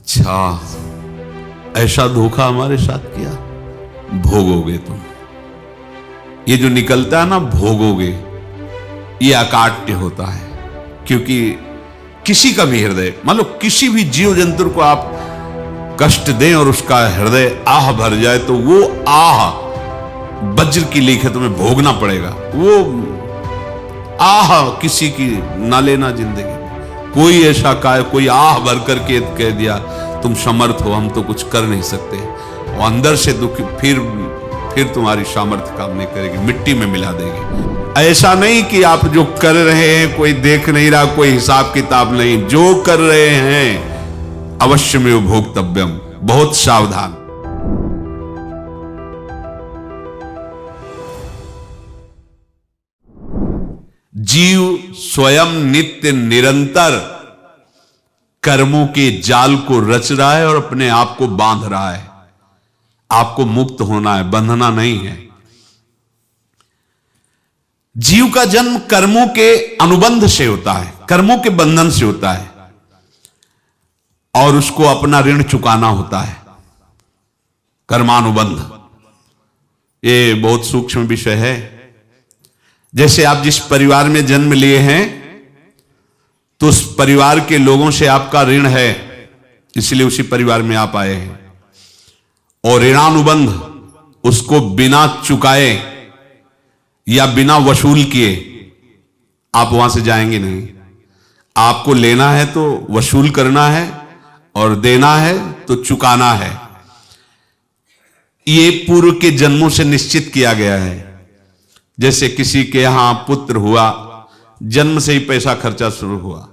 अच्छा, ऐसा धोखा हमारे साथ किया, भोगोगे तुम। ये जो निकलता है ना भोगोगे, ये अकाट्य होता है। क्योंकि किसी का भी हृदय, मान लो किसी भी जीव जंतु को आप कष्ट दें और उसका हृदय आह भर जाए, तो वो आह वज्र की लीक है, तुम्हें भोगना पड़ेगा। वो आह किसी की ना लेना जिंदगी। कोई ऐसा कोई आह भर करके कह दिया तुम समर्थ हो, हम तो कुछ कर नहीं सकते, और अंदर से दुख, फिर तुम्हारी सामर्थ्य काम नहीं करेगी, मिट्टी में मिला देगी। ऐसा नहीं कि आप जो कर रहे हैं कोई देख नहीं रहा, कोई हिसाब किताब नहीं, जो कर रहे हैं अवश्य में भोक्तव्यम, बहुत सावधान। जीव स्वयं नित्य निरंतर कर्मों के जाल को रच रहा है और अपने आप को बांध रहा है। आपको मुक्त होना है, बंधना नहीं है। जीव का जन्म कर्मों के अनुबंध से होता है, कर्मों के बंधन से होता है, और उसको अपना ऋण चुकाना होता है। कर्मानुबंध ये बहुत सूक्ष्म विषय है। जैसे आप जिस परिवार में जन्म लिए हैं, तो उस परिवार के लोगों से आपका ऋण है, इसलिए उसी परिवार में आप आए हैं। और ऋणानुबंध, उसको बिना चुकाए या बिना वसूल किए आप वहां से जाएंगे नहीं। आपको लेना है तो वसूल करना है, और देना है तो चुकाना है। ये पूर्व के जन्मों से निश्चित किया गया है। जैसे किसी के यहां पुत्र हुआ, जन्म से ही पैसा खर्चा शुरू हुआ,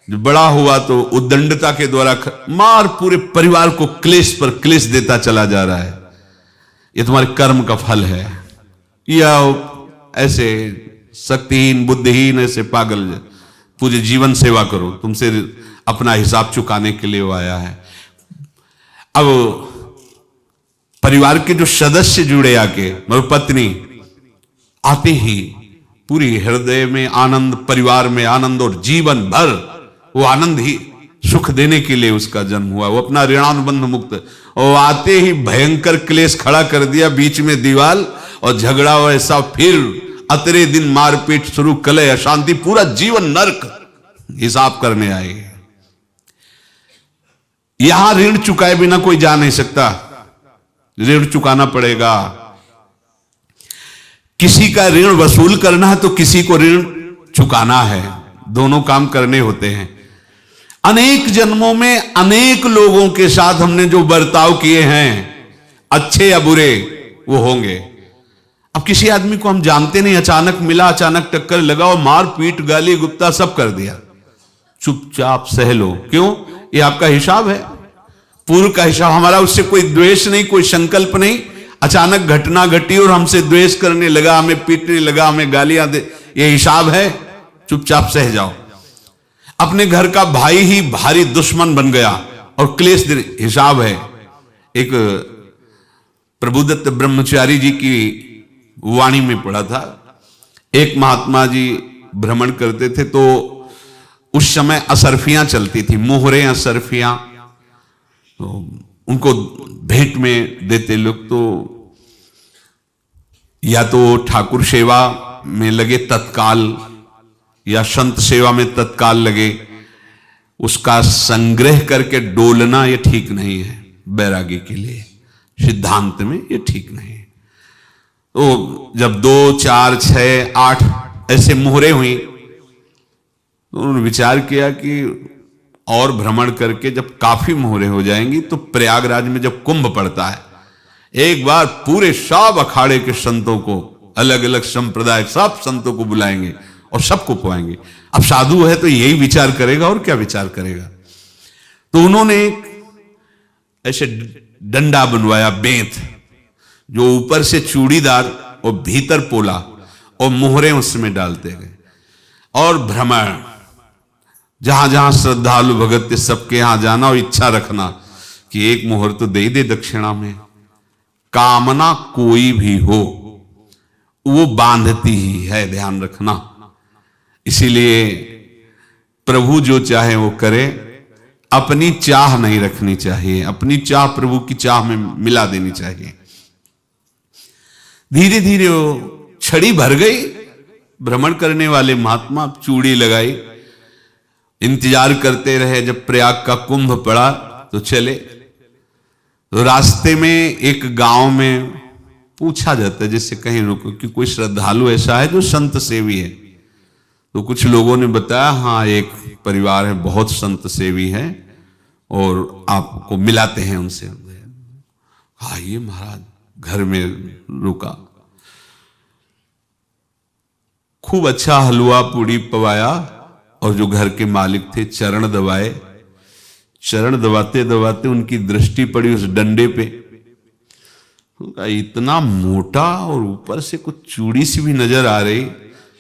जो बड़ा हुआ तो उद्दंडता के द्वारा मार पूरे परिवार को क्लेश पर क्लेश देता चला जा रहा है। ये तुम्हारे कर्म का फल है। या ऐसे शक्तिहीन बुद्धिहीन ऐसे पागल पूरे जीवन सेवा करो, तुमसे अपना हिसाब चुकाने के लिए वो आया है। अब परिवार के जो सदस्य जुड़े आके, मतलब पत्नी आते ही पूरी हृदय में आनंद, परिवार में आनंद, और जीवन भर वो आनंद ही सुख देने के लिए उसका जन्म हुआ। वो अपना ऋणानुबंध मुक्त, और आते ही भयंकर क्लेश खड़ा कर दिया, बीच में दीवाल और झगड़ा वैसा, फिर अतरे दिन मारपीट शुरू, कलह अशांति, पूरा जीवन नरक हिसाब करने आए। यहां ऋण चुकाए बिना कोई जा नहीं सकता, ऋण चुकाना पड़ेगा। किसी का ऋण वसूल करना है तो किसी को ऋण चुकाना है, दोनों काम करने होते हैं। अनेक जन्मों में अनेक लोगों के साथ हमने जो बर्ताव किए हैं, अच्छे या बुरे, वो होंगे। अब किसी आदमी को हम जानते नहीं, अचानक मिला, अचानक टक्कर लगा और मार पीट गाली गुप्ता सब कर दिया, चुपचाप सह लो। क्यों? ये आपका हिसाब है, पूर्व का हिसाब। हमारा उससे कोई द्वेष नहीं, कोई संकल्प नहीं। अचानक घटना घटी और हमसे द्वेष करने लगा, हमें पीटने लगा, हमें गालियां दे, ये हिसाब है, चुपचाप सह जाओ। अपने घर का भाई ही भारी दुश्मन बन गया और क्लेश, हिसाब है। एक प्रभुदत्त ब्रह्मचारी जी की वाणी में पढ़ा था, एक महात्मा जी भ्रमण करते थे, तो उस समय असरफियां चलती थी, मोहरे असरफियां, तो उनको भेंट में देते लोग। तो या तो ठाकुर सेवा में लगे तत्काल, या संत सेवा में तत्काल लगे, उसका संग्रह करके डोलना ये ठीक नहीं है। बैरागी के लिए सिद्धांत में ये ठीक नहीं है। तो जब 2, 4, 6, 8 ऐसे मोहरे हुई, तो उन्होंने विचार किया कि और भ्रमण करके जब काफी मोहरे हो जाएंगी तो प्रयागराज में जब कुंभ पड़ता है, एक बार पूरे सब अखाड़े के संतों को, अलग अलग संप्रदाय सब संतों को बुलाएंगे और सबको पुआएंगे। अब साधु है तो यही विचार करेगा, और क्या विचार करेगा। तो उन्होंने एक ऐसे डंडा बनवाया, बेंत, जो ऊपर से चूड़ीदार और भीतर पोला, और मोहरे उसमें डालते गए। और भ्रमण, जहां जहां श्रद्धालु भगत थे सबके यहां जाना और इच्छा रखना कि एक मोहर तो दे दे दक्षिणा में। कामना कोई भी हो वो बांधती ही है, ध्यान रखना। इसीलिए प्रभु जो चाहे वो करे, अपनी चाह नहीं रखनी चाहिए, अपनी चाह प्रभु की चाह में मिला देनी चाहिए। धीरे धीरे वो छड़ी भर गई। भ्रमण करने वाले महात्मा चूड़ी लगाई, इंतजार करते रहे। जब प्रयाग का कुंभ पड़ा तो चले। तो रास्ते में एक गांव में पूछा जाता है, जैसे कहीं रुको कि कोई श्रद्धालु ऐसा है जो संत सेवी है। तो कुछ लोगों ने बताया, हाँ एक परिवार है बहुत संत सेवी है और आपको मिलाते हैं उनसे। आइए महाराज, घर में रुका। खूब अच्छा हलवा पूड़ी पवाया और जो घर के मालिक थे चरण दबाए। चरण दबाते दबाते उनकी दृष्टि पड़ी उस डंडे पे। इतना मोटा और ऊपर से कुछ चूड़ी सी भी नजर आ रही,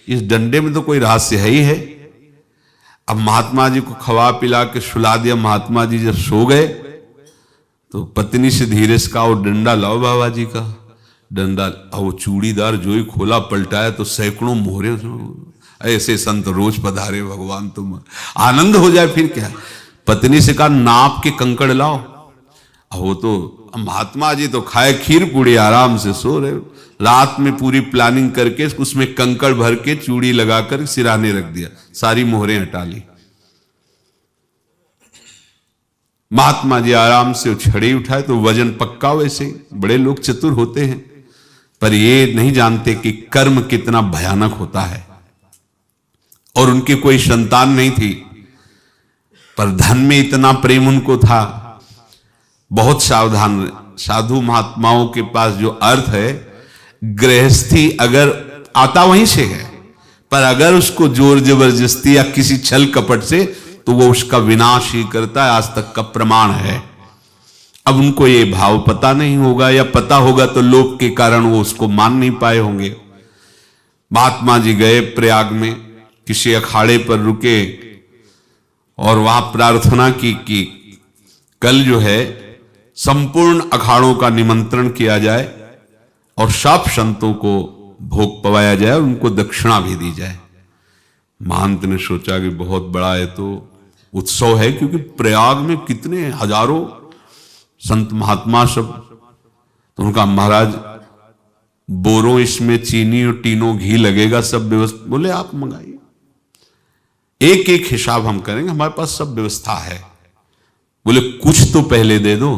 इस डंडे में तो कोई रहस्य है ही है। अब महात्मा जी को खवा पिला के सुला दिया। महात्मा जी जब सो गए तो पत्नी से धीरे से कहा, वो डंडा लाओ बाबा जी का डंडा। वो चूड़ीदार जो ही खोला पलटाया तो सैकड़ों मोहरे। ऐसे संत रोज पधारे भगवान, तुम आनंद हो जाए फिर क्या। पत्नी से कहा, नाप के कंकड़ लाओ। वो तो महात्मा जी तो खाए खीर पूड़ी, आराम से सो रहे। रात में पूरी प्लानिंग करके उसमें कंकड़ भर के चूड़ी लगाकर सिराने रख दिया, सारी मोहरें हटा ली। महात्मा जी आराम से छड़ी उठाए तो वजन पक्का। वैसे बड़े लोग चतुर होते हैं, पर ये नहीं जानते कि कर्म कितना भयानक होता है। और उनकी कोई संतान नहीं थी, पर धन में इतना प्रेम उनको था। बहुत सावधान। साधु महात्माओं के पास जो अर्थ है, गृहस्थी अगर आता वहीं से है, पर अगर उसको जोर जबरदस्ती या किसी छल कपट से, तो वो उसका विनाश ही करता है। आज तक का प्रमाण है। अब उनको ये भाव पता नहीं होगा, या पता होगा तो लोभ के कारण वो उसको मान नहीं पाए होंगे। महात्मा जी गए प्रयाग में, किसी अखाड़े पर रुके और वहां प्रार्थना की कि कल जो है संपूर्ण अखाड़ों का निमंत्रण किया जाए और सब संतों को भोग पवाया जाए और उनको दक्षिणा भी दी जाए। महंत ने सोचा कि बहुत बड़ा है तो उत्सव है, क्योंकि प्रयाग में कितने हजारों संत महात्मा सब। तो उनका महाराज बोरों इसमें चीनी और टीनों घी लगेगा, सब व्यवस्था। बोले आप मंगाइए, एक एक हिसाब हम करेंगे, हमारे पास सब व्यवस्था है। बोले कुछ तो पहले दे दो,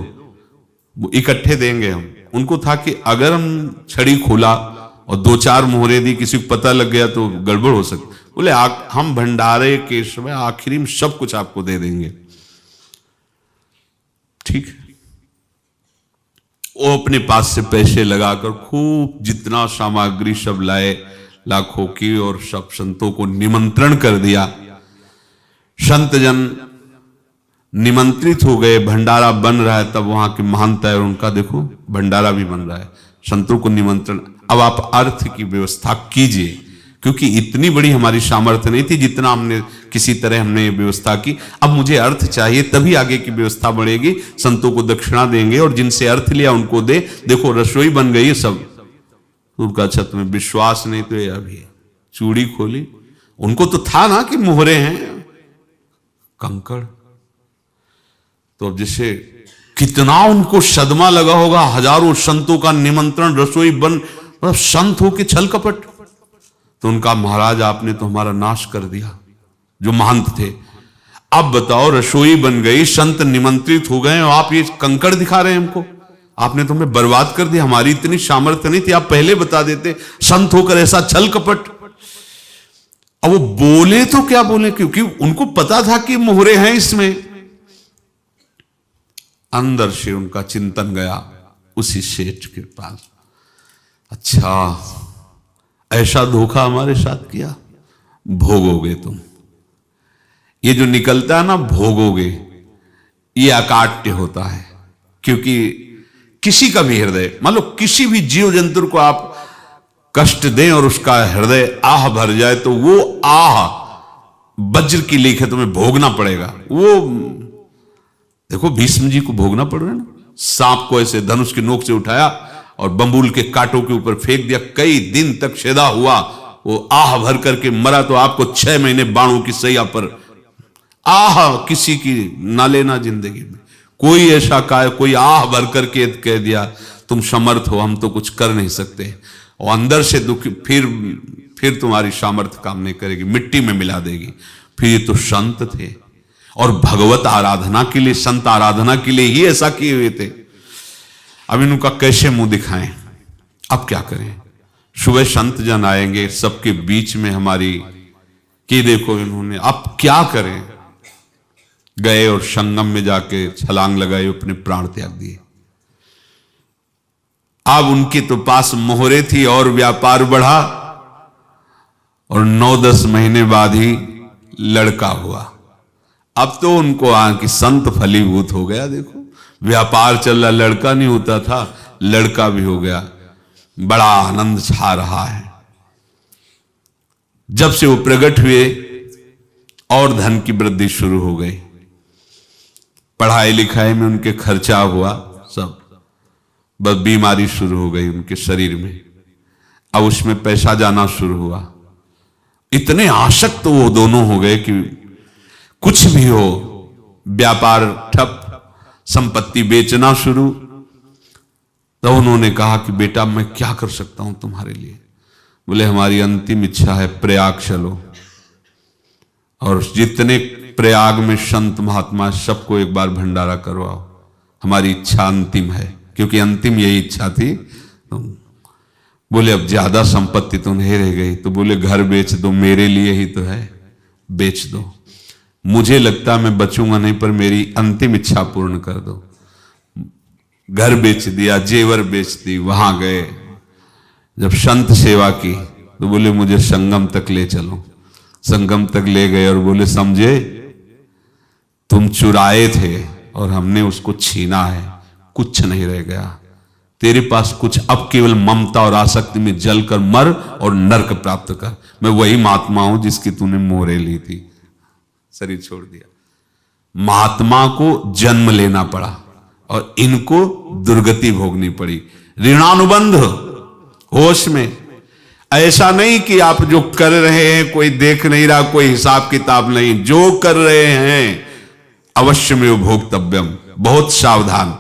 वो इकट्ठे देंगे हम। उनको था कि अगर हम छड़ी खोला और दो चार मोहरे दी, किसी को पता लग गया तो गड़बड़ हो सकती। बोले हम भंडारे के समय आखिरी में सब कुछ आपको दे देंगे। ठीक है। वो अपने पास से पैसे लगाकर खूब जितना सामग्री सब लाए, लाखों की, और सब संतों को निमंत्रण कर दिया। संत जन निमंत्रित हो गए, भंडारा बन रहा है। तब वहां के महंत है और उनका देखो भंडारा भी बन रहा है, संतों को निमंत्रण। अब आप अर्थ की व्यवस्था कीजिए, क्योंकि इतनी बड़ी हमारी सामर्थ्य नहीं थी जितना हमने किसी तरह हमने व्यवस्था की। अब मुझे अर्थ चाहिए, तभी आगे की व्यवस्था बढ़ेगी। संतों को दक्षिणा देंगे और जिनसे अर्थ लिया उनको दे। देखो रसोई बन गई है सब। उनका अच्छा तुम्हें विश्वास नहीं तो ये अभी चूड़ी खोली। उनको तो था ना कि मोहरे हैं कंकड़। तो अब जैसे कितना उनको सदमा लगा होगा, हजारों संतों का निमंत्रण, रसोई बन, मतलब संत हो के छल कपट। तो उनका महाराज आपने तो हमारा नाश कर दिया, जो महंत थे। अब बताओ रसोई बन गई, संत निमंत्रित हो गए और आप ये कंकड़ दिखा रहे हैं हमको। आपने तो हमें बर्बाद कर दिया, हमारी इतनी सामर्थ्य नहीं थी, आप पहले बता देते। संत होकर ऐसा छल कपट। अब वो बोले तो क्या बोले, क्योंकि उनको पता था कि मोहरे हैं इसमें। अंदर से उनका चिंतन गया उसी सेठ के पास, अच्छा ऐसा धोखा हमारे साथ किया, भोगोगे तुम। ये जो निकलता है ना भोगोगे, ये अकाट्य होता है। क्योंकि किसी का भी हृदय, मान लो किसी भी जीव जंतु को आप कष्ट दें और उसका हृदय आह भर जाए, तो वो आह वज्र की लीक है, तुम्हें भोगना पड़ेगा। वो देखो भीष्म जी को भोगना पड़ रहा है ना। सांप को ऐसे धनुष की नोक से उठाया और बंबूल के कांटों के ऊपर फेंक दिया, कई दिन तक शेदा हुआ, वो आह भर करके मरा। तो आपको 6 महीने बाणों की सैया पर आह किसी की ना लेना जिंदगी में। कोई ऐसा कोई आह भर करके कह दिया तुम समर्थ हो, हम तो कुछ कर नहीं सकते, और अंदर से दुखी, फिर तुम्हारी सामर्थ्य काम नहीं करेगी, मिट्टी में मिला देगी। फिर ये तो संत थे और भगवत आराधना के लिए, संत आराधना के लिए ही ऐसा किए हुए थे। अब इनका कैसे मुंह दिखाएं, अब क्या करें। सुबह संत जन आएंगे, सबके बीच में हमारी कि देखो इन्होंने, अब क्या करें। गए और संगम में जाके छलांग लगाई, अपने प्राण त्याग दिए। अब उनके तो पास मोहरे थी और व्यापार बढ़ा, और 9-10 महीने बाद ही लड़का हुआ। अब तो उनको कि संत फलीभूत हो गया। देखो व्यापार चल रहा, लड़का नहीं होता था, लड़का भी हो गया, बड़ा आनंद छा रहा है। जब से वो प्रकट हुए और धन की वृद्धि शुरू हो गई, पढ़ाई लिखाई में उनके खर्चा हुआ सब, बस बीमारी शुरू हो गई उनके शरीर में। अब उसमें पैसा जाना शुरू हुआ। इतने आसक्त तो वो दोनों हो गए कि कुछ भी हो, व्यापार ठप, संपत्ति बेचना शुरू। तो उन्होंने कहा कि बेटा मैं क्या कर सकता हूं तुम्हारे लिए। बोले हमारी अंतिम इच्छा है प्रयाग चलो, और जितने प्रयाग में संत महात्मा सबको एक बार भंडारा करवाओ, हमारी इच्छा अंतिम है, क्योंकि अंतिम यही इच्छा थी। तो बोले अब ज्यादा संपत्ति तो नहीं रह गई, तो बोले घर बेच दो, मेरे लिए ही तो है, बेच दो। मुझे लगता मैं बचूंगा नहीं, पर मेरी अंतिम इच्छा पूर्ण कर दो। घर बेच दिया, जेवर बेच दी। वहां गए, जब संत सेवा की तो बोले मुझे संगम तक ले चलो। संगम तक ले गए और बोले समझे तुम चुराए थे और हमने उसको छीना है, कुछ नहीं रह गया तेरे पास कुछ, अब केवल ममता और आसक्ति में जलकर मर और नरक प्राप्त कर। मैं वही महात्मा हूं जिसकी तूने मोहरे ली थी, शरीर छोड़ दिया। महात्मा को जन्म लेना पड़ा और इनको दुर्गति भोगनी पड़ी। ऋणानुबंध होश में, ऐसा नहीं कि आप जो कर रहे हैं कोई देख नहीं रहा, कोई हिसाब किताब नहीं, जो कर रहे हैं अवश्य में भोक्तव्यम, बहुत सावधान।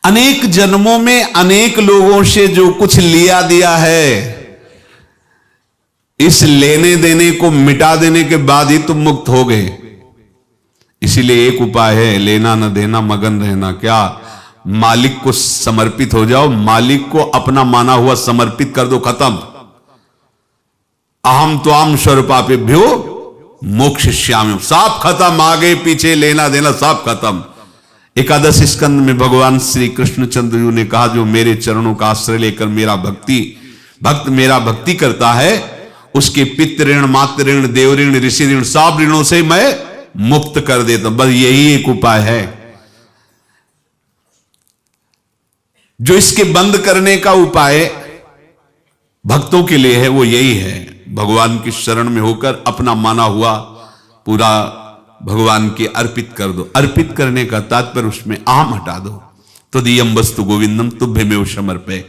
अनेक जन्मों में अनेक लोगों से जो कुछ लिया दिया है, इस लेने देने को मिटा देने के बाद ही तुम मुक्त हो गए। इसीलिए एक उपाय है, लेना न देना मगन रहना। क्या? मालिक को समर्पित हो जाओ, मालिक को अपना माना हुआ समर्पित कर दो, खत्म। अहम त्वाम स्वरूपापेभ्यो मोक्षयिष्यामि, सब खत्म। आगे पीछे लेना देना सब खत्म। एकादश स्कंद में भगवान श्री कृष्णचंद्र जी ने कहा जो मेरे चरणों का आश्रय लेकर भक्त मेरा भक्ति करता है, उसके पितृ ऋण, मातृ ऋण, देव ऋण, ऋषि ऋण, सब ऋणों से मैं मुक्त कर देता हूं। बस यही एक उपाय है जो इसके बंद करने का उपाय भक्तों के लिए है, वो यही है, भगवान की शरण में होकर अपना माना हुआ पूरा भगवान के अर्पित कर दो। अर्पित करने का तात्पर्य उसमें आम हटा दो। तो दियम वस्तु गोविंदम तुभ्यमेव समर्पये।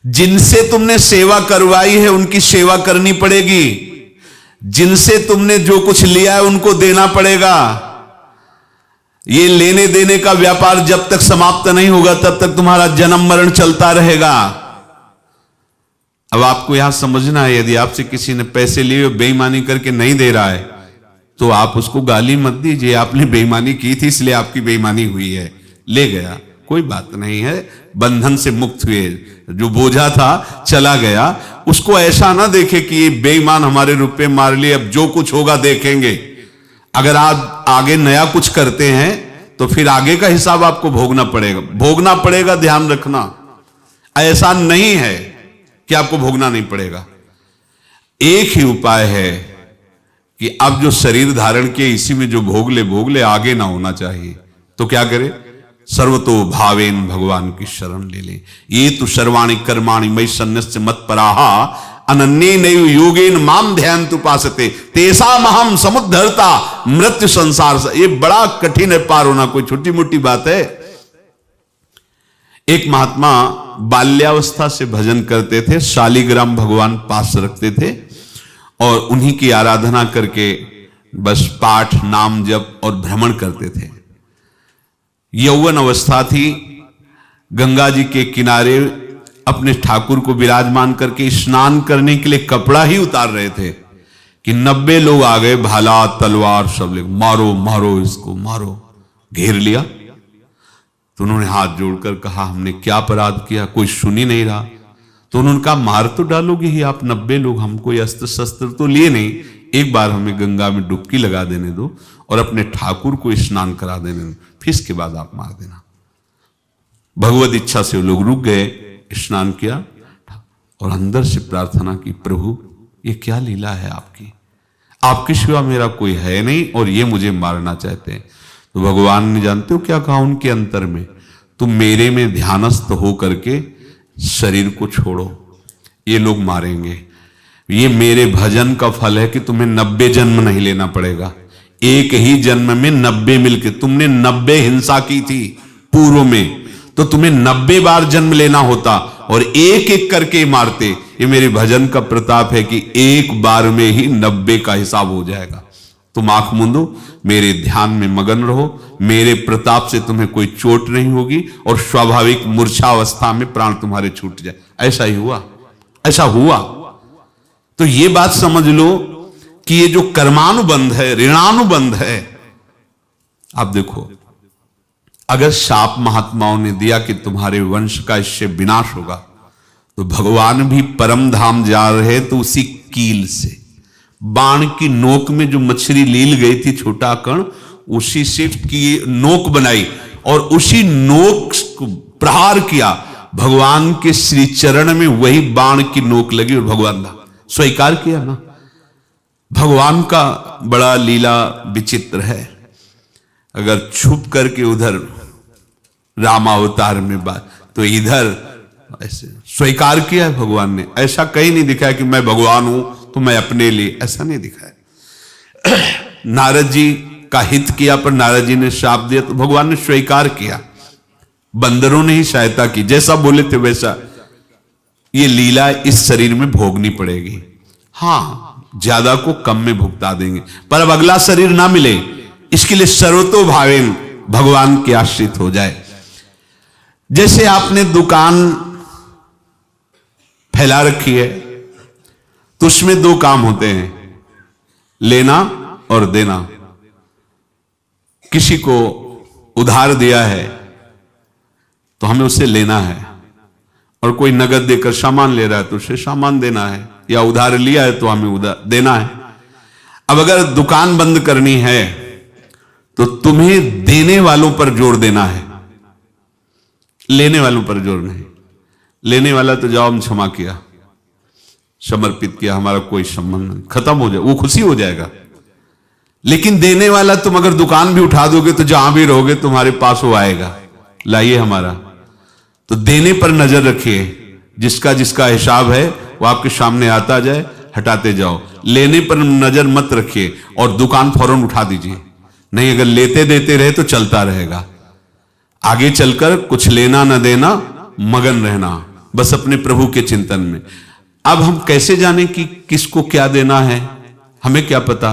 जिनसे तुमने सेवा करवाई है उनकी सेवा करनी पड़ेगी, जिनसे तुमने जो कुछ लिया है उनको देना पड़ेगा। ये लेने देने का व्यापार जब तक समाप्त नहीं होगा तब तक तुम्हारा जन्म मरण चलता रहेगा। अब आपको यहां समझना है, यदि आपसे किसी ने पैसे लिए बेईमानी करके नहीं दे रहा है तो आप उसको गाली मत दीजिए, आपने बेईमानी की थी इसलिए आपकी बेईमानी हुई है, ले गया, कोई बात नहीं है, बंधन से मुक्त हुए, जो बोझा था चला गया। उसको ऐसा ना देखे कि ये बेईमान हमारे रुपए मार लिए, अब जो कुछ होगा देखेंगे। अगर आप आगे नया कुछ करते हैं तो फिर आगे का हिसाब आपको भोगना पड़ेगा, ध्यान रखना। ऐसा नहीं है कि आपको भोगना नहीं पड़ेगा। एक ही उपाय है कि अब जो शरीर धारण किए इसी में जो भोग ले, आगे ना होना चाहिए। तो क्या करे? सर्वतो भावेन भगवान की शरण ले ले। ये तो सर्वाणि कर्माणि मयि सन्न्यस्य मत्पराः अनन्येनैव योगेन माम ध्यायन्तु उपासते तेषामहं समुद्धर्ता मृत्यु संसार से। ये बड़ा कठिन है पार होना, कोई छोटी मोटी बात है। एक महात्मा बाल्यावस्था से भजन करते थे, शालिग्राम भगवान पास रखते थे और उन्हीं की आराधना करके बस पाठ नाम जप और भ्रमण करते थे। यौवन अवस्था थी, गंगा जी के किनारे अपने ठाकुर को विराजमान करके स्नान करने के लिए कपड़ा ही उतार रहे थे कि 90 लोग आ गए, भाला तलवार सब ले, मारो मारो इसको मारो, घेर लिया। तो उन्होंने हाथ जोड़कर कहा हमने क्या अपराध किया, कोई सुन ही नहीं रहा। तो उन्होंने कहा मार तो डालोगे ही आप 90 लोग, हम कोई अस्त्र शस्त्र तो लिए नहीं, एक बार हमें गंगा में डुबकी लगा देने दो और अपने ठाकुर को स्नान करा देने दो, फिर इसके बाद आप मार देना। भगवत इच्छा से वो लोग रुक गए, स्नान किया और अंदर से प्रार्थना की, प्रभु ये क्या लीला है आपकी, आपके सिवा मेरा कोई है नहीं और ये मुझे मारना चाहते हैं। तो भगवान ने जानते हो क्या कहा उनके अंतर में, तुम मेरे में ध्यानस्थ हो करके शरीर को छोड़ो, ये लोग मारेंगे, ये मेरे भजन का फल है कि तुम्हें 90 जन्म नहीं लेना पड़ेगा, एक ही जन्म में 90 मिलके, तुमने 90 हिंसा की थी पूर्व में, तो तुम्हें 90 बार जन्म लेना होता और एक एक करके मारते। ये मेरे भजन का प्रताप है कि एक बार में ही 90 का हिसाब हो जाएगा। तुम आंख मूंदो, मेरे ध्यान में मगन रहो, मेरे प्रताप से तुम्हें कोई चोट नहीं होगी और स्वाभाविक मूर्छावस्था में प्राण तुम्हारे छूट जाए। ऐसा ही हुआ, ऐसा हुआ। तो ये बात समझ लो कि ये जो कर्मानुबंध है, ऋणानुबंध है। आप देखो, अगर शाप महात्माओं ने दिया कि तुम्हारे वंश का इससे विनाश होगा, तो भगवान भी परम धाम जा रहे तो उसी कील से, बाण की नोक में जो मछली लील गई थी, छोटा कण, उसी से की नोक बनाई और उसी नोक को प्रहार किया, भगवान के श्री चरण में वही बाण की नोक लगी और भगवान ने स्वीकार किया ना। भगवान का बड़ा लीला विचित्र है। अगर छुप करके उधर रामावतार में बात, तो इधर ऐसे स्वीकार किया है भगवान ने। ऐसा कहीं नहीं दिखाया कि मैं भगवान हूं तो मैं अपने लिए, ऐसा नहीं दिखाया। नारद जी का हित किया पर नारद जी ने शाप दिया तो भगवान ने स्वीकार किया। बंदरों ने ही सहायता की, जैसा बोले थे वैसा। ये लीला इस शरीर में भोगनी पड़ेगी। हाँ, ज्यादा को कम में भुगता देंगे, पर अब अगला शरीर ना मिले, इसके लिए सर्वतो भावेन भगवान के आश्रित हो जाए। जैसे आपने दुकान फैला रखी है तो उसमें दो काम होते हैं, लेना और देना। किसी को उधार दिया है तो हमें उससे लेना है, और कोई नगद देकर सामान ले रहा है तो उसे सामान देना है, या उधार लिया है तो हमें उधार देना है। अब अगर दुकान बंद करनी है तो तुम्हें देने वालों पर जोर देना है, लेने वालों पर जोर नहीं। लेने वाला तो जाओ हम क्षमा किया, समर्पित किया, हमारा कोई संबंध नहीं, खत्म हो जाए, वो खुशी हो जाएगा। लेकिन देने वाला तुम अगर दुकान भी उठा दोगे तो जहां भी रहोगे तुम्हारे पास वो आएगा, लाइए हमारा। तो देने पर नजर रखिए, जिसका जिसका हिसाब है वो आपके सामने आता जाए, हटाते जाओ। लेने पर नजर मत रखिए और दुकान फौरन उठा दीजिए, नहीं अगर लेते देते रहे तो चलता रहेगा। आगे चलकर कुछ लेना न देना, मगन रहना बस अपने प्रभु के चिंतन में। अब हम कैसे जाने कि किसको क्या देना है, हमें क्या पता?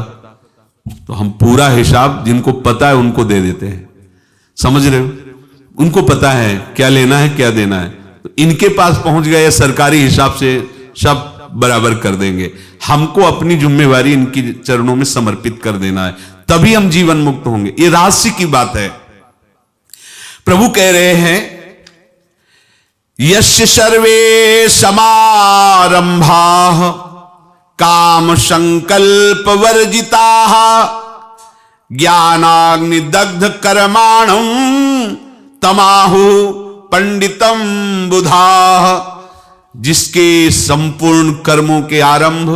तो हम पूरा हिसाब जिनको पता है उनको दे देते हैं, समझ रहे हो? उनको पता है क्या लेना है क्या देना है, तो इनके पास पहुंच गए, सरकारी हिसाब से सब बराबर कर देंगे। हमको अपनी जिम्मेवारी इनकी चरणों में समर्पित कर देना है, तभी हम जीवन मुक्त होंगे। ये रहस्य की बात है। प्रभु कह रहे हैं, यस्य सर्वे समारंभाः काम संकल्प वर्जिताः ज्ञानाग्नि दग्ध कर्माणं तमाहु पंडितम बुधाः। जिसके संपूर्ण कर्मों के आरंभ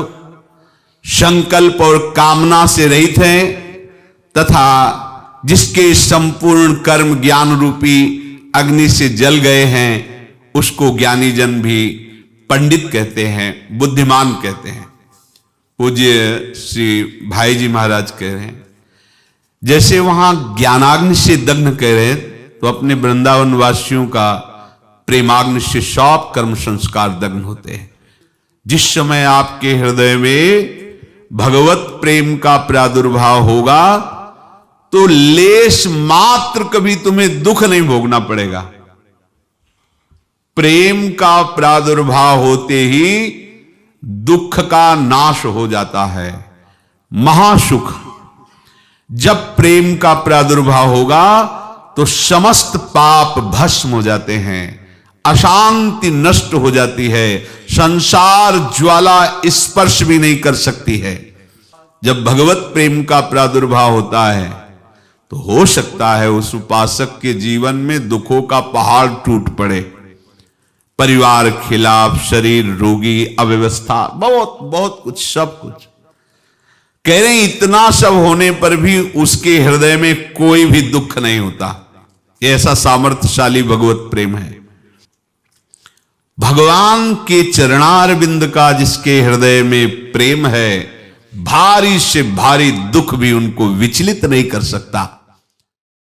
संकल्प और कामना से रहित हैं, तथा जिसके संपूर्ण कर्म ज्ञान रूपी अग्नि से जल गए हैं, उसको ज्ञानी जन भी पंडित कहते हैं, बुद्धिमान कहते हैं। पूज्य श्री भाई जी महाराज कह रहे हैं, जैसे वहां ज्ञानाग्नि से दग्ध कह रहे हैं, तो अपने वृंदावन वासियों का प्रेमाग्नि से सब कर्म संस्कार दग्ध होते हैं। जिस समय आपके हृदय में भगवत प्रेम का प्रादुर्भाव होगा तो लेश मात्र कभी तुम्हें दुख नहीं भोगना पड़ेगा। प्रेम का प्रादुर्भाव होते ही दुख का नाश हो जाता है, महासुख। जब प्रेम का प्रादुर्भाव होगा तो समस्त पाप भस्म हो जाते हैं, अशांति नष्ट हो जाती है, संसार ज्वाला स्पर्श भी नहीं कर सकती है। जब भगवत प्रेम का प्रादुर्भाव होता है तो हो सकता है उस उपासक के जीवन में दुखों का पहाड़ टूट पड़े, परिवार खिलाफ, शरीर रोगी, अव्यवस्था, बहुत बहुत कुछ, सब कुछ। कह रहे हैं इतना सब होने पर भी उसके हृदय में कोई भी दुख नहीं होता। ऐसा सामर्थ्यशाली भगवत प्रेम है। भगवान के चरणारविंद का जिसके हृदय में प्रेम है, भारी से भारी दुख भी उनको विचलित नहीं कर सकता।